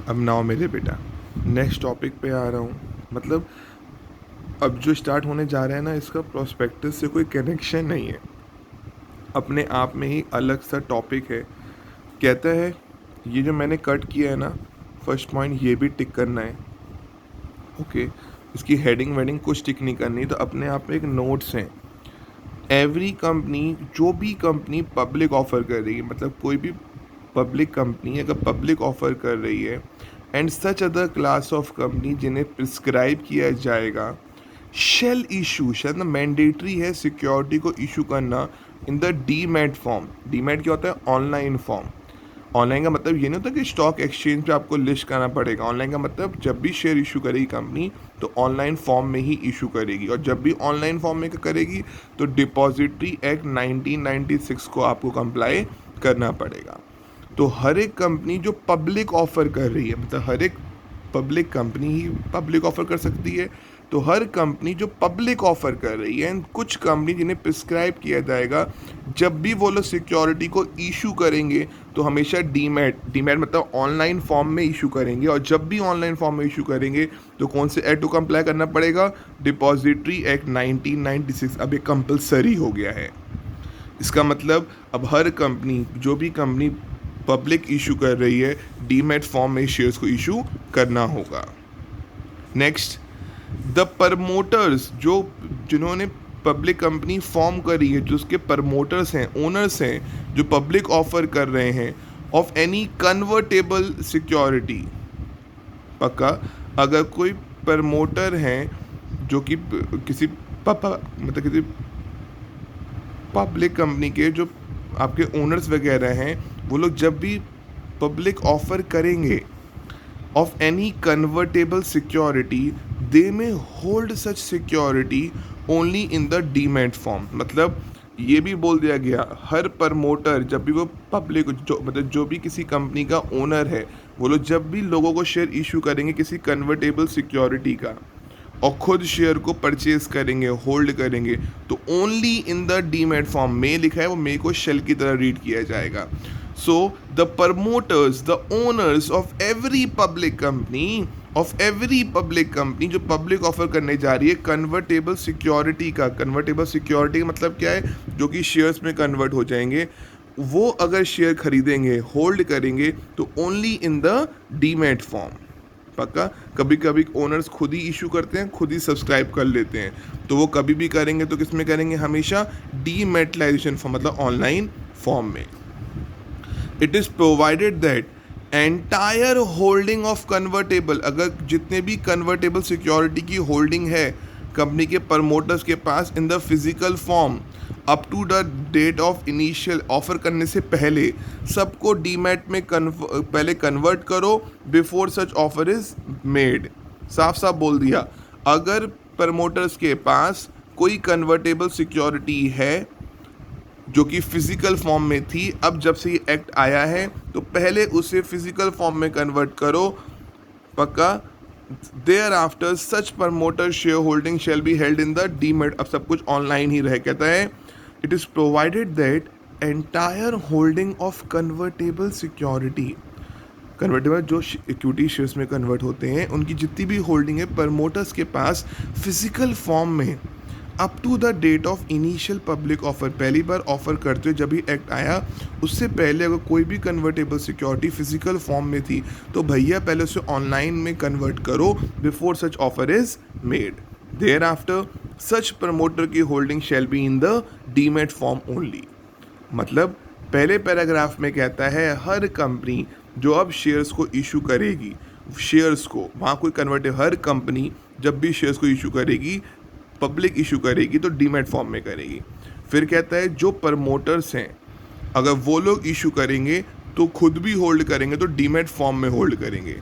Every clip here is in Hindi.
अब नाउ मेरे बेटा, नेक्स्ट टॉपिक पे आ रहा हूँ। मतलब अब जो स्टार्ट होने जा रहा है ना, इसका प्रोस्पेक्टस से कोई कनेक्शन नहीं है, अपने आप में ही अलग सा टॉपिक है। कहता है ये जो मैंने कट किया है ना, फर्स्ट पॉइंट ये भी टिक करना है। ओके, इसकी हेडिंग वेडिंग कुछ टिक नहीं करनी, तो अपने आप में एक नोट्स हैं। एवरी कंपनी, जो भी कंपनी पब्लिक ऑफर कर रही है, मतलब कोई भी पब्लिक कंपनी अगर पब्लिक ऑफर कर रही है, and such other class of company जिन्हें प्रिस्क्राइब किया जाएगा, शेल इशू, शायद ना मैंडेटरी है सिक्योरिटी को इशू करना इन द डीमैट फॉर्म। डीमैट क्या होता है? Online form. ऑनलाइन का मतलब ये नहीं होता कि स्टॉक एक्सचेंज पे आपको लिस्ट करना पड़ेगा। ऑनलाइन का मतलब जब भी शेयर इशू करेगी कंपनी तो ऑनलाइन फॉर्म में ही इशू करेगी, और जब भी ऑनलाइन फॉर्म में करेगी तो डिपॉजिटरी एक्ट 1996 को आपको कंप्लाई करना पड़ेगा। तो हर एक कंपनी जो पब्लिक ऑफर कर रही है, मतलब हर एक पब्लिक कंपनी ही पब्लिक ऑफर कर सकती है, तो हर कंपनी जो पब्लिक ऑफर कर रही है, एंड कुछ कंपनी जिन्हें प्रिस्क्राइब किया जाएगा, जब भी वो लोग सिक्योरिटी को इशू करेंगे तो हमेशा डीमैट, डीमैट मतलब ऑनलाइन फॉर्म में इशू करेंगे, और जब भी ऑनलाइन फॉर्म में इशू करेंगे तो कौन से एक्ट को कंप्लाई करना पड़ेगा? Depository act 1996। अब ये कंपलसरी हो गया है। इसका मतलब अब हर कंपनी, जो भी कंपनी पब्लिक इशू कर रही है, डीमैट फॉर्म में शेयर्स को इशू करना होगा। नेक्स्ट, द प्रमोटर्स, जो जिन्होंने पब्लिक कंपनी फॉर्म करी है, जो उसके प्रमोटर्स हैं, ओनर्स हैं, जो पब्लिक ऑफर कर रहे हैं, ऑफ एनी कन्वर्टेबल सिक्योरिटी। पक्का, अगर कोई प्रमोटर हैं जो कि किसी मतलब किसी पब्लिक कंपनी के जो आपके ओनर्स वगैरह हैं, वो लोग जब भी पब्लिक ऑफर करेंगे ऑफ एनी कन्वर्टेबल सिक्योरिटी, दे में hold such security only in the demat form. मतलब ये भी बोल दिया गया, हर प्रमोटर जब भी वो पब्लिक जो मतलब जो भी किसी कंपनी का ओनर है, वो लोग जब भी लोगों को शेयर इशू करेंगे किसी कन्वर्टेबल सिक्योरिटी का, और खुद शेयर को परचेज करेंगे, होल्ड करेंगे, तो only in the demat form में लिखा है, वो मे को शेल की तरह रीड किया जाएगा। So the promoters, the owners of every public company, जो पब्लिक ऑफर करने जा रही है कन्वर्टेबल सिक्योरिटी का, कन्वर्टेबल सिक्योरिटी का मतलब क्या है? जो कि शेयर्स में कन्वर्ट हो जाएंगे, वो अगर शेयर खरीदेंगे, होल्ड करेंगे, तो only in the demat form. पक्का, कभी कभी ओनर्स खुद ही इशू करते हैं, खुद ही सब्सक्राइब कर लेते हैं, तो वो कभी भी करेंगे तो किस में करेंगे? हमेशा डीमेटलाइजेशन फॉर्म, मतलब ऑनलाइन फॉर्म में। It is provided that entire holding of convertible, अगर जितने भी कन्वर्टेबल सिक्योरिटी की होल्डिंग है कंपनी के प्रमोटर्स के पास in the physical form, up to the date of initial offer करने से पहले, सबको डीमैट में पहले कन्वर्ट करो before such offer is made. साफ साफ बोल दिया, अगर प्रमोटर्स के पास कोई कन्वर्टेबल सिक्योरिटी है जो कि फिजिकल फॉर्म में थी, अब जब से ये एक्ट आया है तो पहले उसे फिजिकल फॉर्म में कन्वर्ट करो। पक्का, thereafter such promoter shareholding shall be held in the demat. अब सब कुछ ऑनलाइन ही रहे। कहता है it is provided that entire holding of convertible security, convertible जो इक्विटी शेयर्स में कन्वर्ट होते हैं, उनकी जितनी भी होल्डिंग है प्रमोटर्स के पास फिजिकल फॉर्म में, up to the date of initial public offer, पहली बार ऑफर करते हुए जब भी एक्ट आया, उससे पहले अगर कोई भी कन्वर्टेबल सिक्योरिटी फिजिकल फॉर्म में थी, तो भैया पहले उसे ऑनलाइन में कन्वर्ट करो before such offer is made. Thereafter such promoter की holding shall be in the demat form only. मतलब पहले पैराग्राफ में कहता है हर कंपनी जो अब शेयर्स को इशू करेगी, शेयर्स को वहाँ कोई कन्वर्टेबल, हर कंपनी जब भी शेयर्स को इशू करेगी, पब्लिक इशू करेगी, तो डीमैट फॉर्म में करेगी। फिर कहता है जो प्रमोटर्स हैं, अगर वो लोग इशू करेंगे तो खुद भी होल्ड करेंगे, तो डीमैट फॉर्म में होल्ड करेंगे।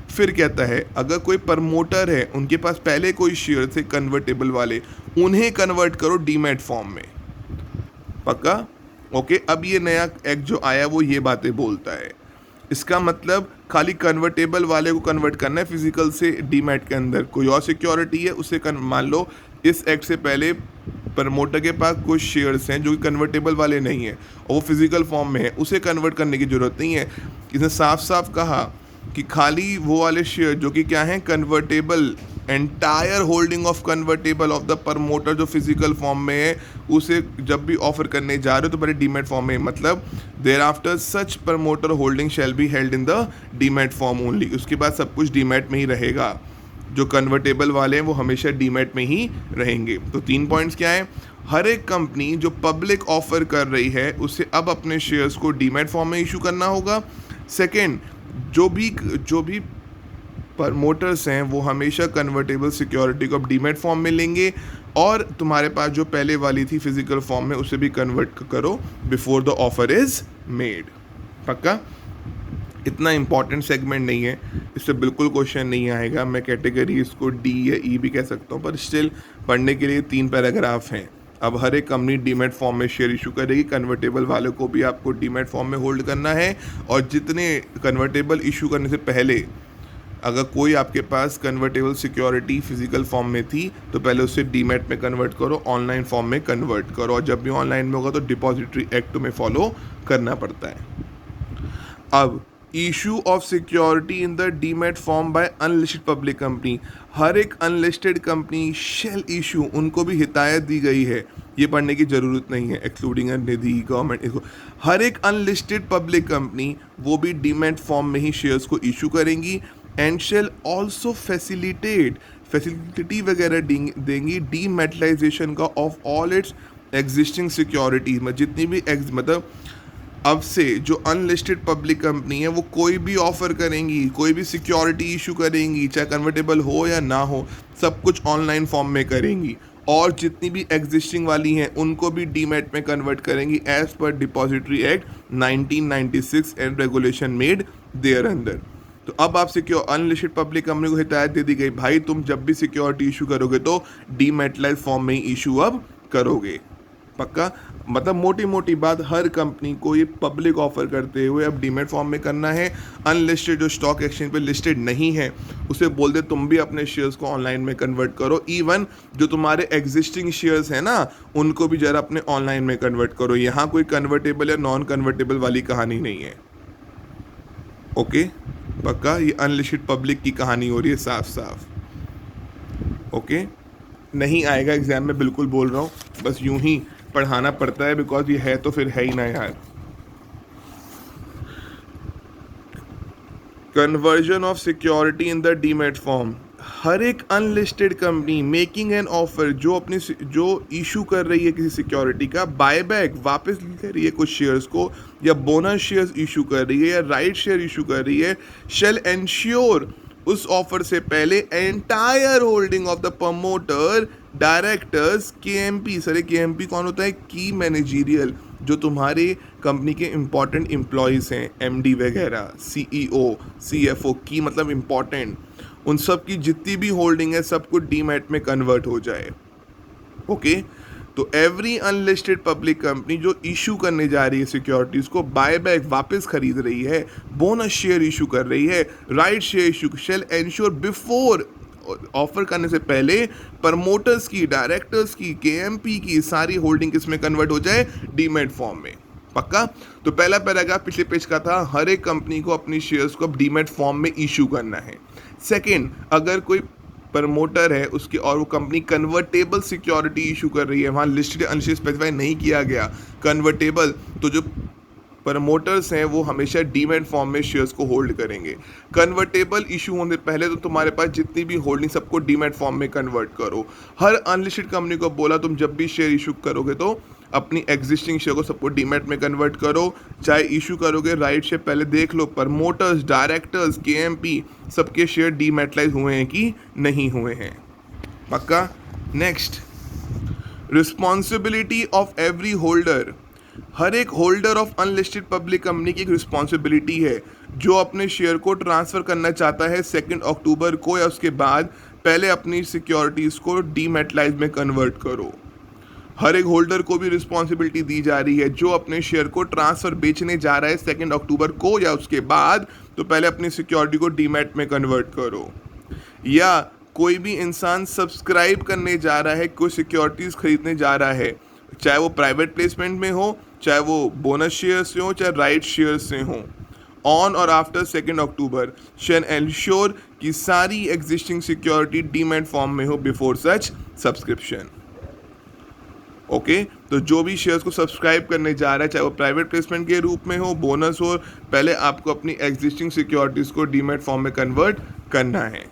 फिर कहता है अगर कोई प्रमोटर है, उनके पास पहले कोई शेयर थे कन्वर्टेबल वाले, उन्हें कन्वर्ट करो डीमैट फॉर्म में। पक्का, ओके। अब ये नया एक्ट जो आया वो ये बातें बोलता है। इसका मतलब खाली कन्वर्टेबल वाले को कन्वर्ट करना है फिजिकल से डीमैट के अंदर। कोई और सिक्योरिटी है उसे मान लो इस एक्ट से पहले प्रमोटर के पास कुछ शेयर्स हैं जो कि कन्वर्टेबल वाले नहीं हैं और वो फिजिकल फॉर्म में है, उसे कन्वर्ट करने की ज़रूरत नहीं है। इसने साफ साफ कहा कि खाली वो वाले शेयर जो कि क्या है convertible, entire holding of convertible of the promoter जो फिजिकल फॉर्म में है, उसे जब भी ऑफर करने जा रहे हो तो पहले डीमेट फॉर्म में, मतलब thereafter such promoter holding shall be held in the demat form only. उसके बाद सब कुछ डीमेट में ही रहेगा। जो कन्वर्टेबल वाले हैं वो हमेशा डीमेट में ही रहेंगे। तो 3 पॉइंट्स क्या है? हर एक कंपनी जो पब्लिक ऑफर कर रही है उसे अब अपने शेयर्स को डीमेट फॉर्म में इशू करना होगा। सेकेंड, जो भी प्रमोटर्स हैं वो हमेशा कन्वर्टेबल सिक्योरिटी को अब डीमेट फॉर्म में लेंगे, और तुम्हारे पास जो पहले वाली थी फिजिकल फॉर्म में उसे भी कन्वर्ट करो before the offer is made. पक्का? इतना इंपॉर्टेंट सेगमेंट नहीं है, इससे बिल्कुल क्वेश्चन नहीं आएगा। मैं कैटेगरी इसको डी या ई भी कह सकता हूँ, पर स्टिल पढ़ने के लिए 3 पैराग्राफ हैं। अब हर एक कंपनी डीमेट फॉर्म में शेयर इशू करेगी, कन्वर्टेबल वालों को भी आपको डीमेट फॉर्म में होल्ड करना है। और जितने कन्वर्टेबल इशू करने से पहले अगर कोई आपके पास कन्वर्टेबल सिक्योरिटी फिजिकल फॉर्म में थी तो पहले उसे डीमेट में कन्वर्ट करो, ऑनलाइन फॉर्म में कन्वर्ट करो, और जब भी ऑनलाइन में होगा तो डिपॉजिटरी एक्ट तुम्हें फॉलो करना पड़ता है। अब issue of security in the demat form by unlisted public company, हर एक अनलिस्टेड कंपनी शेल इशू, उनको भी हिदायत दी गई है, ये पढ़ने की ज़रूरत नहीं है, एक्सक्लूडिंग निधि गवर्नमेंट, इसको हर एक अनलिस्टेड पब्लिक कंपनी वो भी डीमेट फॉर्म में ही शेयर्स को इशू करेंगी, एंड शेल ऑल्सो फैसिलिटी वगैरह देंगी डीमेटलाइजेशन का of all it's existing securities, जितनी भी मतलब अब से जो अनलिस्टेड पब्लिक कंपनी है वो कोई भी ऑफर करेंगी, कोई भी सिक्योरिटी इशू करेंगी, चाहे कन्वर्टेबल हो या ना हो, सब कुछ ऑनलाइन फॉर्म में करेंगी, और जितनी भी एग्जिस्टिंग वाली हैं उनको भी डीमेट में कन्वर्ट करेंगी as per depository act 1996 and regulation made thereunder. तो अब आप अनलिस्टेड पब्लिक कंपनी को हिदायत दे दी गई, भाई तुम जब भी सिक्योरिटी इशू करोगे तो डीमेटलाइज फॉर्म में ही इशू अब करोगे। पक्का? मतलब मोटी मोटी बात, हर कंपनी को ये पब्लिक ऑफर करते हुए अब डीमेट फॉर्म में करना है। अनलिस्टेड जो स्टॉक एक्सचेंज पे लिस्टेड नहीं है उसे बोल दे तुम भी अपने शेयर्स को ऑनलाइन में कन्वर्ट करो, इवन जो तुम्हारे एग्जिस्टिंग शेयर्स हैं ना उनको भी जरा अपने ऑनलाइन में कन्वर्ट करो। यहाँ कोई कन्वर्टेबल या नॉन कन्वर्टेबल वाली कहानी नहीं है। ओके? पक्का? ये अनलिस्टेड पब्लिक की कहानी हो रही है साफ साफ। ओके? नहीं आएगा एग्जाम में, बिल्कुल बोल रहा हूँ, बस यूं ही पढ़ाना पड़ता है बिकॉज ये है तो फिर है ही ना यार। Conversion of security in the demat form, हर एक unlisted company making an offer जो इशू कर रही है किसी सिक्योरिटी का, बायबैक वापस ले रही है कुछ शेयर्स को, या बोनस शेयर्स इशू कर रही है, या राइट शेयर इशू कर रही है, शेल एंश्योर उस ऑफर से पहले entire holding of the promoter directors KMP. Sir KMP कौन होता है? की मैनेजरियल, जो तुम्हारे कंपनी के इंपॉर्टेंट एम्प्लॉयज़ हैं, एमडी वगैरह, सीईओ, सीएफओ, की मतलब इंपॉर्टेंट, उन सब की जितनी भी होल्डिंग है सब कुछ डीमैट में कन्वर्ट हो जाए। ओके? तो एवरी अनलिस्टेड पब्लिक कंपनी जो इशू करने जा रही है सिक्योरिटीज़ को, बायबैक वापस खरीद रही है, बोनस शेयर इशू कर रही है, right share issue, shall ensure before, offer करने से पहले प्रमोटर्स की, डायरेक्टर्स की, केएमपी की सारी होल्डिंग किसमें कन्वर्ट हो जाए? डीमेट फॉर्म में। पक्का? तो पहला पैराग्राफ पिछले पेज का था, हर एक कंपनी को अपनी शेयर्स को अब डीमेट फॉर्म में इशू करना है। सेकेंड, अगर कोई प्रमोटर है उसकी और वो कंपनी कन्वर्टेबल सिक्योरिटी इशू कर रही है, वहाँ लिस्टेड अनलिस्टेड स्पेसिफाई नहीं किया गया कन्वर्टेबल, तो जो प्रमोटर्स हैं वो हमेशा डीमेट फॉर्म में शेयर्स को होल्ड करेंगे। कन्वर्टेबल इशू होने पहले तो तुम्हारे पास जितनी भी होल्डिंग सबको डीमेट फॉर्म में कन्वर्ट करो। हर अनलिस्टेड कंपनी को बोला तुम जब भी शेयर इशू करोगे तो अपनी एग्जिस्टिंग शेयर को सबको डीमेट में कन्वर्ट करो, चाहे इशू करोगे राइट शेयर, पहले देख लो प्रमोटर्स, डायरेक्टर्स, केएमपी सबके शेयर डीमेटलाइज हुए हैं कि नहीं हुए हैं। पक्का? Next, responsibility of every holder, हर एक holder of unlisted public company की एक रिस्पॉन्सिबिलिटी है जो अपने शेयर को ट्रांसफ़र करना चाहता है 2 अक्टूबर को या उसके बाद, पहले अपनी सिक्योरिटीज़ को डीमेटलाइज में कन्वर्ट करो। हर एक होल्डर को भी रिस्पॉन्सिबिलिटी दी जा रही है जो अपने शेयर को ट्रांसफ़र बेचने जा रहा है 2 अक्टूबर को या उसके बाद, तो पहले अपनी सिक्योरिटी को डीमेट में कन्वर्ट करो। या कोई भी इंसान सब्सक्राइब करने जा रहा है, कोई सिक्योरिटीज़ खरीदने जा रहा है, चाहे वो प्राइवेट प्लेसमेंट में हो, चाहे वो बोनस शेयर से हो, चाहे राइट शेयर से हो, ऑन और आफ्टर 2 अक्टूबर शैल एंश्योर कि सारी एग्जिस्टिंग सिक्योरिटी डीमैट फॉर्म में हो बिफोर सच सब्सक्रिप्शन। ओके तो जो भी शेयर्स को सब्सक्राइब करने जा रहा है, चाहे वो प्राइवेट प्लेसमेंट के रूप में हो, बोनस हो, पहले आपको अपनी एग्जिस्टिंग सिक्योरिटीज को डीमैट फॉर्म में कन्वर्ट करना है।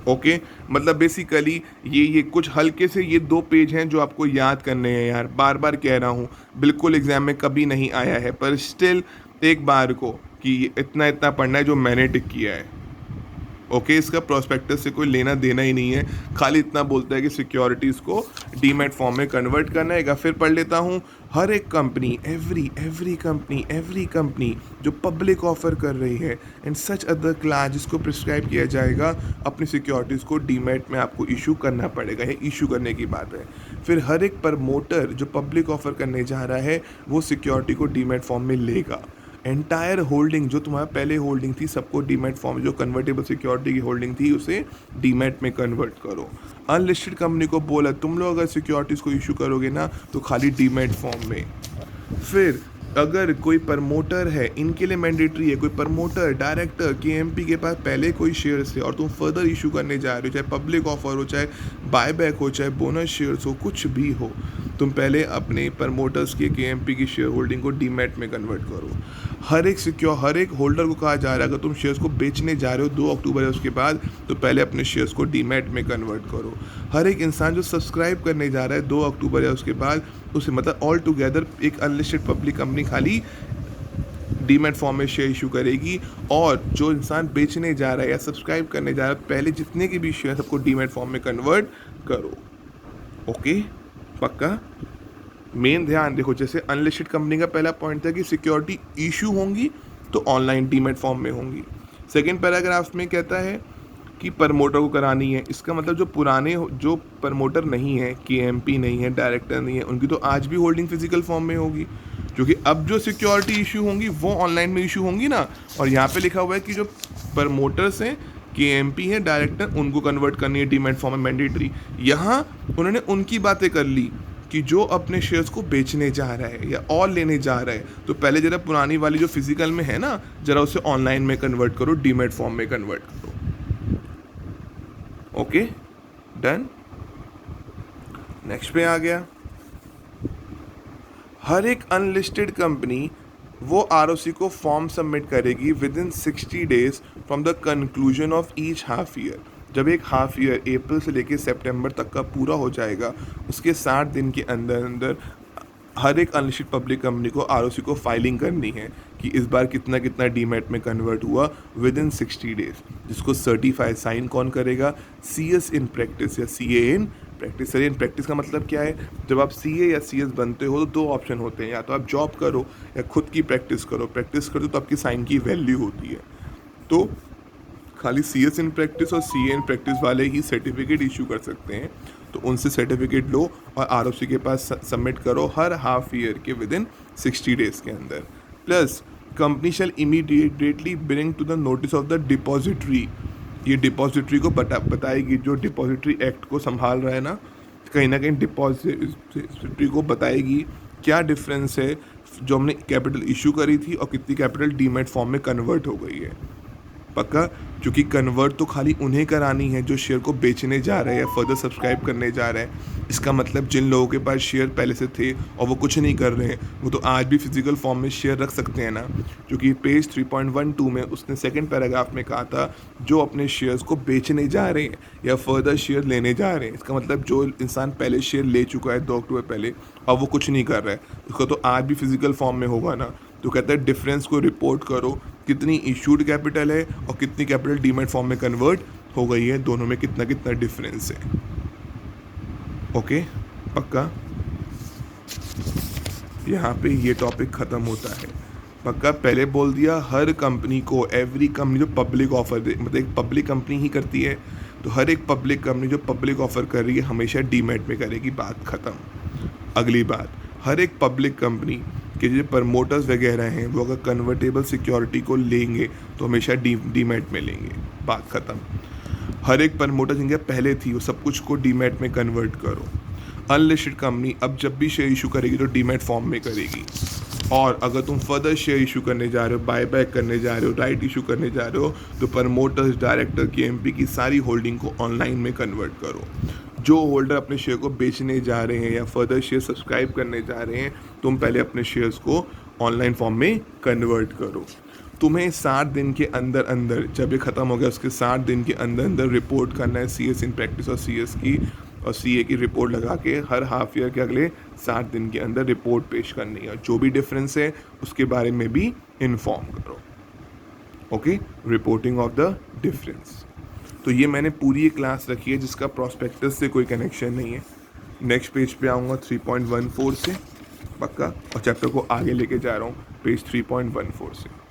ओके मतलब बेसिकली ये कुछ हल्के से ये 2 पेज हैं जो आपको याद करने हैं यार, बार बार कह रहा हूँ, बिल्कुल एग्जाम में कभी नहीं आया है पर स्टिल एक बार को कि इतना इतना पढ़ना है जो मैंने टिक किया है। ओके इसका प्रोस्पेक्टस से कोई लेना देना ही नहीं है, खाली इतना बोलता है कि सिक्योरिटीज़ को डीमैट फॉर्म में कन्वर्ट करना है। फिर पढ़ लेता हूँ, हर एक कंपनी एवरी कंपनी जो पब्लिक ऑफर कर रही है एंड सच अदर क्लास जिसको प्रिस्क्राइब किया जाएगा, अपनी सिक्योरिटीज़ को डीमैट में आपको इशू करना पड़ेगा, ये इशू करने की बात है। फिर हर एक प्रमोटर जो पब्लिक ऑफर करने जा रहा है वो सिक्योरिटी को डीमैट फॉर्म में लेगा। एंटायर होल्डिंग जो तुम्हारा पहले होल्डिंग थी सबको डीमैट फॉर्म, जो कन्वर्टेबल सिक्योरिटी की होल्डिंग थी उसे डीमैट में कन्वर्ट करो। अनलिस्टेड कंपनी को बोला तुम लोग अगर सिक्योरिटीज़ को इशू करोगे ना तो खाली डीमैट फॉर्म में। फिर अगर कोई प्रमोटर है, इनके लिए मैंडेटरी है, कोई प्रमोटर डायरेक्टर केएमपी के पास पहले कोई शेयर्स है और तुम फर्दर इशू करने जा रहे हो, चाहे पब्लिक ऑफर हो, चाहे बायबैक हो, चाहे बोनस शेयर्स हो, कुछ भी हो, तुम पहले अपने प्रमोटर्स के केएमपी की शेयर होल्डिंग को डीमैट में कन्वर्ट करो। हर एक होल्डर को कहा जा रहा है अगर तुम शेयर्स को बेचने जा रहे हो 2 अक्टूबर है उसके बाद तो पहले अपने शेयर्स को डीमैट में कन्वर्ट करो। हर एक इंसान जो सब्सक्राइब करने जा रहा है 2 अक्टूबर है उसके बाद उसे मतलब ऑल टुगेदर एक अनलिस्टेड पब्लिक कंपनी खाली डीमैट फॉर्म में शेयर इशू करेगी, और जो इंसान बेचने जा रहा है या सब्सक्राइब करने जा रहा है पहले जितने के भी शेयर सबको डीमैट फॉर्म में कन्वर्ट करो। ओके पक्का मेन ध्यान देखो, जैसे अनलिस्टेड कंपनी का पहला पॉइंट था कि सिक्योरिटी इशू होंगी तो ऑनलाइन डीमैट फॉर्म में होंगी। सेकेंड पैराग्राफ में कहता है कि प्रमोटर को करानी है, इसका मतलब जो पुराने जो प्रमोटर नहीं है, केएमपी नहीं है, डायरेक्टर नहीं है, उनकी तो आज भी होल्डिंग फिजिकल फॉर्म में होगी, क्योंकि अब जो सिक्योरिटी इशू होंगी वो ऑनलाइन में इशू होंगी ना। और यहाँ पे लिखा हुआ है कि जो प्रमोटर्स हैं, केएमपी है, डायरेक्टर, उनको कन्वर्ट करनी है डीमैट फॉर्म में मैंडेटरी। यहाँ उन्होंने उनकी बातें कर ली कि जो अपने शेयर्स को बेचने जा रहा है या और लेने जा रहा है तो पहले जरा पुरानी वाली जो फिजिकल में है ना जरा उसे ऑनलाइन में कन्वर्ट करो, डीमैट फॉर्म में कन्वर्ट करो। Okay done. नेक्स्ट पे आ गया, हर एक अनलिस्टेड कंपनी वो आरओसी को फॉर्म सबमिट करेगी with in 60 days from the conclusion of each half year. जब एक हाफ ईयर अप्रैल से लेकर सितंबर तक का पूरा हो जाएगा उसके 60 दिन के अंदर अंदर हर एक अनलिस्टेड पब्लिक कंपनी को आरओसी को फाइलिंग करनी है कि इस बार कितना कितना डीमैट में कन्वर्ट हुआ विद इन 60 डेज, जिसको सर्टिफाई साइन कौन करेगा, सीएस इन प्रैक्टिस या CA in practice. Sir in practice का मतलब क्या है, जब आप सीए या सीएस बनते हो तो 2 ऑप्शन होते हैं, या तो आप जॉब करो या खुद की प्रैक्टिस करो। प्रैक्टिस करो तो आपकी साइन की वैल्यू होती है, तो खाली सीएस इन प्रैक्टिस और सीए इन प्रैक्टिस वाले ही सर्टिफिकेट इशू कर सकते हैं, तो उनसे सर्टिफिकेट लो और आरओसी के पास सबमिट करो हर हाफ ईयर के विद इन 60 डेज के अंदर। Plus company shall immediately bring to the notice of the depository, ये डिपॉजिटरी को बताएगी, जो डिपॉजिटरी एक्ट को संभाल रहा है ना कहीं डिपॉजिटरी को बताएगी क्या डिफरेंस है जो हमने कैपिटल इशू करी थी और कितनी कैपिटल डीमैट फॉर्म में कन्वर्ट हो गई है। पक्का, क्योंकि कन्वर्ट तो खाली उन्हें करानी है जो शेयर को बेचने जा रहे हैं या फर्दर सब्सक्राइब करने जा रहे हैं। इसका मतलब जिन लोगों के पास शेयर पहले से थे और वो कुछ नहीं कर रहे हैं वो तो आज भी फिजिकल फॉर्म में शेयर रख सकते हैं ना, क्योंकि पेज 3.12 में उसने सेकंड पैराग्राफ में कहा था जो अपने शेयर्स को बेचने जा रहे हैं या फर्दर शेयर लेने जा रहे हैं। इसका मतलब जो इंसान पहले शेयर ले चुका है 2 अक्टूबर पहले और वो कुछ नहीं कर रहा है उसका तो आज भी फिजिकल फॉर्म में होगा ना। तो कहता है डिफरेंस को रिपोर्ट करो, कितनी इशूड कैपिटल है और कितनी कैपिटल डीमैट फॉर्म में कन्वर्ट हो गई है, दोनों में कितना कितना डिफरेंस है। ओके पक्का, यहाँ पे ये टॉपिक ख़त्म होता है। पक्का पहले बोल दिया हर कंपनी को, एवरी कंपनी जो पब्लिक ऑफर दे, मतलब एक पब्लिक कंपनी ही करती है तो हर एक पब्लिक कंपनी जो पब्लिक ऑफर कर रही है हमेशा डीमैट में करेगी, बात ख़त्म। अगली बात, हर एक पब्लिक कंपनी के जो प्रमोटर्स वगैरह हैं वो अगर कन्वर्टेबल सिक्योरिटी को लेंगे तो हमेशा डीमैट में लेंगे, बात ख़त्म। हर एक प्रमोटर जिनके पहले थी वो सब कुछ को डीमैट में कन्वर्ट करो। अनलिस्टेड कंपनी अब जब भी शेयर इशू करेगी तो डीमैट फॉर्म में करेगी। और अगर तुम फर्दर शेयर इशू करने जा रहे हो, बाय बैक करने जा रहे हो, राइट इशू करने जा रहे हो, तो प्रमोटर्स, डायरेक्टर की, एमपी की सारी होल्डिंग को ऑनलाइन में कन्वर्ट करो। जो होल्डर अपने शेयर को बेचने जा रहे हैं या फर्दर शेयर सब्सक्राइब करने जा रहे हैं, तुम पहले अपने शेयर्स को ऑनलाइन फॉर्म में कन्वर्ट करो। तुम्हें 60 दिन के अंदर अंदर, जब ये ख़त्म हो गया उसके 60 दिन के अंदर अंदर रिपोर्ट करना है CS इन प्रैक्टिस और CS की और CA की रिपोर्ट लगा के हर हाफ ईयर के अगले 60 दिन के अंदर रिपोर्ट पेश करनी है। जो भी डिफरेंस है उसके बारे में भी इन्फॉर्म करो। Okay, reporting of the difference. तो ये मैंने पूरी एक क्लास रखी है जिसका प्रॉस्पेक्टस से कोई कनेक्शन नहीं है। नेक्स्ट पेज पे आऊँगा 3.14 से पक्का, और चैप्टर को आगे लेके जा रहा हूँ पेज 3.14 से।